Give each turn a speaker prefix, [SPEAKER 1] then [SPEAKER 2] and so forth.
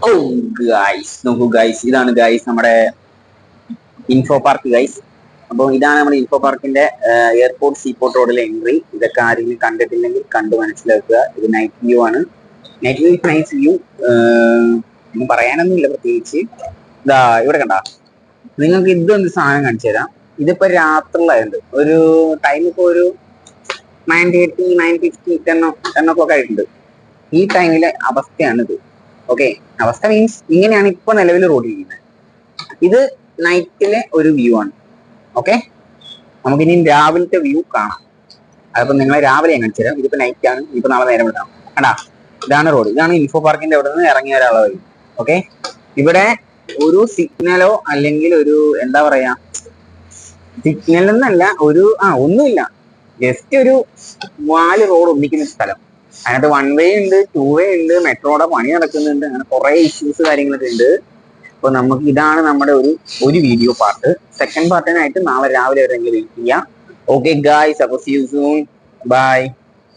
[SPEAKER 1] ഓ guys നോക്കൂ guys, ഇതാണ് guys നമ്മുടെ ഇൻഫോ പാർക്ക് ഗൈസ്. അപ്പോൾ ഇതാണ് നമ്മുടെ ഇൻഫോ പാർക്കിന്റെ എയർപോർട്ട് സീപോർട്ട് റോഡിലെ എൻട്രി. ഇതൊക്കെ ആരെങ്കിലും കണ്ടിട്ടില്ലെങ്കിൽ കണ്ടു മനസ്സിലാക്കുക. ഇത് നൈറ്റ് വ്യൂ ആണ്. നൈറ്റ് വ്യൂ നൈറ്റ് വ്യൂ ഒന്നും പറയാനൊന്നുമില്ല പ്രത്യേകിച്ച്. ഇതാ ഇവിടെ കണ്ട, നിങ്ങൾക്ക് ഇതൊന്ന് സാധനം കാണിച്ചു തരാം. ഇതിപ്പോ രാത്രിയിലായുണ്ട്, ഒരു ടൈം ഇപ്പോ ഒരു 9:30 9:50 10 o'clock ആയിട്ടുണ്ട്. ഈ ടൈമിലെ അവസ്ഥയാണിത്. ഓക്കെ, അവസ്ഥ മീൻസ് ഇങ്ങനെയാണ് ഇപ്പൊ നിലവിൽ റോഡിലിരിക്കുന്നത്. ഇത് നൈറ്റിലെ ഒരു വ്യൂ ആണ്. ഓക്കെ, നമുക്കിനി രാവിലത്തെ വ്യൂ കാണാം. അതിപ്പോ നിങ്ങളെ രാവിലെ ഞാൻ കാണിച്ചു തരാം. ഇതിപ്പോ നൈറ്റ് ആണ്, ഇപ്പൊ നാളെ നേരം വിടാം. കണ്ടാ, ഇതാണ് റോഡ്. ഇതാണ് ഇൻഫോ പാർക്കിന്റെ അവിടെ നിന്ന് ഇറങ്ങി വരാനുള്ള വഴി. ഓക്കെ, ഇവിടെ ഒരു സിഗ്നലോ അല്ലെങ്കിൽ ഒരു എന്താ പറയാ, സിഗ്നൽ എന്നല്ല, ഒരു ഒന്നുമില്ല. ജസ്റ്റ് ഒരു 4 റോഡ് ഒന്നിക്കുന്ന സ്ഥലം. അതിനകത്ത് 1 വേ ഉണ്ട്, 2 വേ ഉണ്ട്, മെട്രോയുടെ പണി നടക്കുന്നുണ്ട്, അങ്ങനെ കുറെ ഇഷ്യൂസ് കാര്യങ്ങളൊക്കെ ഉണ്ട്. അപ്പൊ നമുക്ക് ഇതാണ് നമ്മുടെ ഒരു വീഡിയോ പാർട്ട്. സെക്കൻഡ് പാർട്ടിനായിട്ട് നാളെ രാവിലെ വരെ വെയിറ്റ് ചെയ്യാം. ഓക്കെ ഗായ്സ്, അപ്പൊ സീ യു സൂൺ, ബൈ.